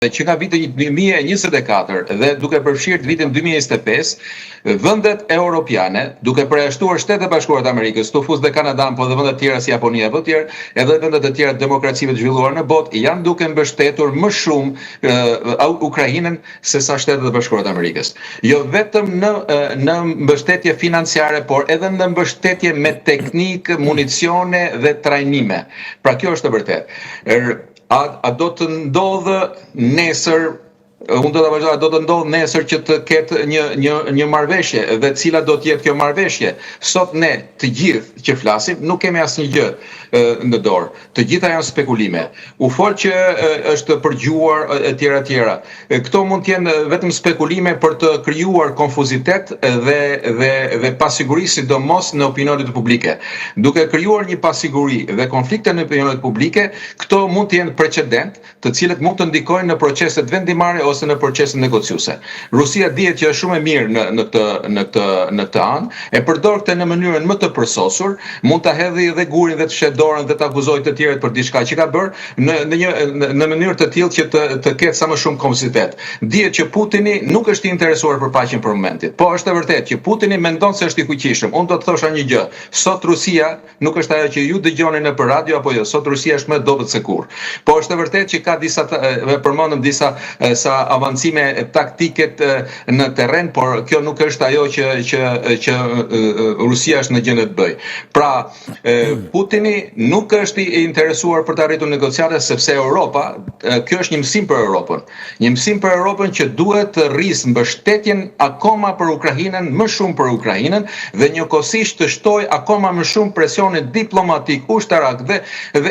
që nga viti 2024 dhe duke përfshirë vitin 2025, vendet europiane, duke përjashtuar Shtetet e Bashkuara të Amerikës, Stufus dhe Kanadan, po dhe vendet tjera si Japonia apo tjerë, edhe vendet e tjera demokracive të zhvilluara në botë, janë duke mbështetur më shumë Ukrainën se sa Shtetet e Bashkuara të Amerikës. Jo vetëm në mbështetje financiare, por edhe në mbështetje me teknikë, municione dhe trajnime. Pra kjo është e vërtetë. A do të ndodhë nesër, unë do të vazhdoj, do të ndodhë nesër që të ketë një marrëveshje dhe cila do të jetë kjo marrëveshje. Sot ne të gjithë që flasim nuk kemi asnjë gjë në dorë. Të gjitha janë spekulime. U fol që është përgjuar etj. Këto mund të jenë vetëm spekulime për të krijuar konfuzitet dhe pasiguri, sidomos në opinionet publike. Duke krijuar një pasiguri dhe konflikte në opinionet publike, këto mund të jenë precedent, të cilët mund të ndikojnë në proceset vendimare ose në proceset negociuese. Rusia dihet që është shumë e mirë në këtë anë, e përdor këtë në mënyrën më të përsosur, mund ta hedhë dhe gurin dhe të shet dorën dhe të akuzojë të tjerët për diçka që ka bërë në mënyrë të tillë që të ketë sa më shumë komplicitet. Dihet që Putini nuk është i interesuar për paqen për momentin. Po është e vërtetë që Putini mendon se është i fuqishëm. Unë do të thosha një gjë. Sot Rusia nuk është ajo që ju dëgjoni nëpër radio apo jo. Sot Rusia është më e dobët se kurrë. Po është e vërtetë që ka disa përmendëm disa avancime taktike në terren, por kjo nuk është ajo që Rusia është në gjendje të bëjë. Pra, Putini nuk është i interesuar për të arritur negociate, sepse Europa, kjo është një mësim për Europën. Një mësim për Europën që duhet të rrisë mbështetjen akoma për Ukrainën, më shumë për Ukrainën, dhe njëkohësisht të shtojë akoma më shumë presionin diplomatik, ushtarak dhe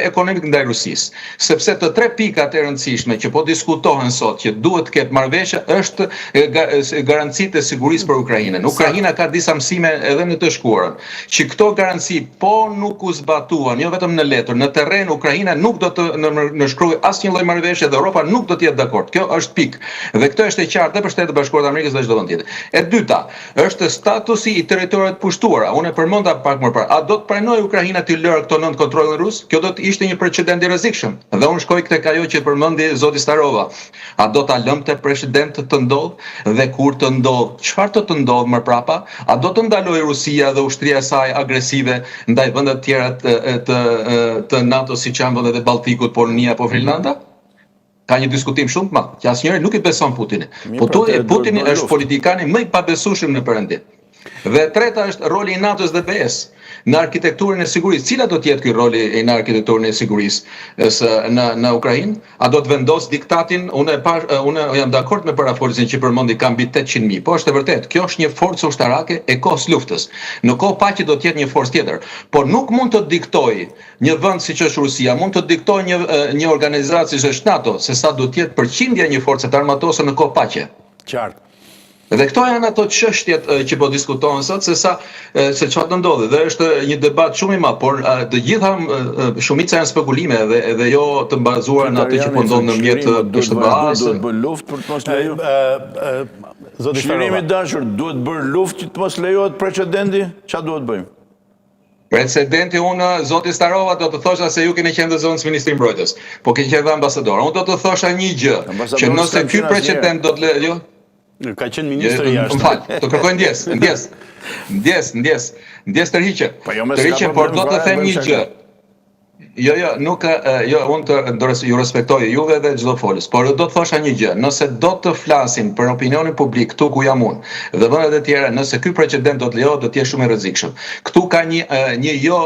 ekonomik ndaj Rusisë. Sepse të tre pikat e rëndësishme që po diskutohen sot që duhet të ketë marrëveshje është garancitë e sigurisë për Ukrainën. Ukraina ka disa mësime edhe në të shkuarën, që këto garanci po nuk u zbatuan, jo vetëm në letër, në terren Ukraina nuk do të nënshkruajë asnjë lloj marrëveshje dhe Europa nuk do të jetë dakord. Kjo është pikë. Dhe këtë është e qartë edhe për Shtetet e Bashkuara të Amerikës dhe çdo vend tjetër. E dyta, është statusi i territoreve të pushtuara. Unë e përmenda pak më parë. A do të pranojë Ukraina të lërë këto nën kontrollin rus? Kjo do të ishte një precedent i rrezikshëm. Dhe unë shkoj tek ajo që përmendi zoti Starova. A do ta lëmte precedent të ndodh dhe kur të ndodh, çfarë të ndodh më prapa? A do të ndalojë Rusia dhe ushtria e saj agresive ndaj vendeve të tjera të NATO, siç janë vendet e Balltikut, Polonia apo Finlanda? Ka një diskutim shumë të madh, që asnjëri nuk i beson Putinit. Po Putini është politikani më i pabesueshëm në Perëndim. Dhe treta është roli i NATO-s dhe BE-s në arkitekturën e sigurisë. Cila do të jetë ky roli në arkitekturën e sigurisë në Ukrainë? A do të vendos diktatin? Unë jam dakord me parafolsin që përmendi ka mbi 800.000. Po është e vërtetë, kjo është një forcë ushtarake e kohës luftës. Në kohë paqe do të jetë një forcë tjetër, por nuk mund të diktojë një vend siç është Rusia, mund të diktojë një organizatë siç është NATO, se sa do të jetë përqindja e një force të armatosur në kohë paqe. Qartë. Dhe këto janë ato çështjet që po diskutohen sot, se çfarë do ndodhi. Dhe është një debat shumë i madh, por të gjitha shumica janë spekulime dhe jo të bazuara në atë që po ndodh nëmjet SBA-s. Duhet bërë luftë për të mos lejuar. Zoti Shërimi dashur, duhet bërë luftë që të mos lejohet precedenti? Çfarë duhet bëjmë? Precedenti unë, zoti Starova, do të thosha se ju keni qenë dhe zonës Ministri Mbrojtjes, po keni qenë dhe ambasador. Unë do të thosha një gjë, që nëse ky precedent do të lejoj. Ka qenë ministri jashtë. Më fal, të kërkoj ndjes tërhiqe. Tërhiqe, por do të them një gjë. Jo, unë ju respektoj juve dhe çdo folës, por do të thosha një gjë. Nëse do të flasim për opinionin publik këtu ku jam unë, dhe vendet e tjera, nëse ky precedent do të lejohet, do të jetë shumë i rrezikshëm. Këtu ka një jo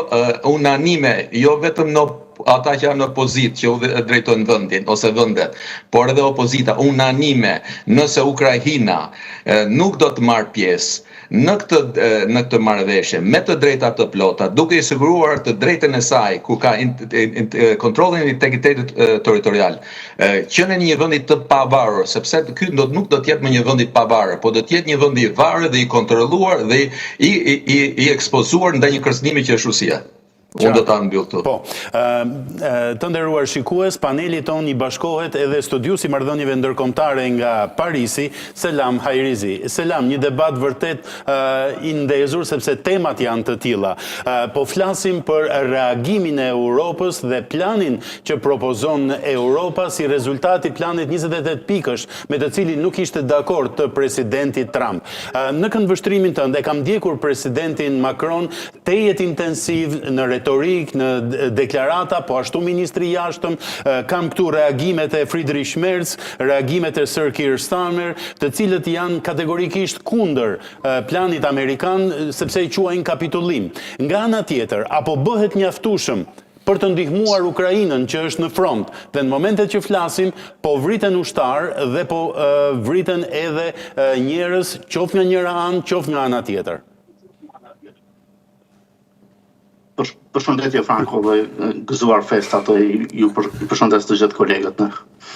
unanime, jo vetëm në ata që janë në opozitë që drejtojnë vendin ose vendet, por edhe opozita unanime, nëse Ukraina nuk do të marrë pjesë në këtë marrëveshje me të drejta të plota, duke i siguruar të drejtën e saj, ku ka kontrollin e integritetit territorial, qenë një vendi të pavarur, sepse ky nuk do të jetë më një vend i pavarur, po do të jetë një vend i varur dhe i kontrolluar dhe i ekspozuar ndaj një kërcënimi që është Rusia. Unë do ta mbyll këtu. Po, të nderuar shikues, paneli ton i bashkohet edhe studiusi marrëdhënieve ndërkombëtare nga Parisi, Selam Hajrizi. Selam, një debat vërtet i ndezur sepse temat janë të tilla. Po flasim për reagimin e Europës dhe planin që propozon Europa si rezultat i planit 28 pikësh me të cilin nuk ishte dakord të presidenti Trump. Në këndvështrimin tënd e kam ndjekur presidentin Macron tejet intensiv në retorik, në deklarata, po ashtu ministri i jashtëm, kam këtu reagimet e Friedrich Merz, reagimet e Sir Keir Starmer, të cilët janë kategorikisht kundër planit amerikan sepse i quajnë kapitullim. Nga ana tjetër, apo bëhet mjaftueshëm për të ndihmuar Ukrainën që është në front, dhe në momentet që flasim, po vriten ushtar dhe po vriten edhe njerëz, qoftë nga njëra anë, qoftë nga ana tjetër. Përshëndetje Franko dhe gëzuar festa të ju përshëndes të gjithë kolegët në.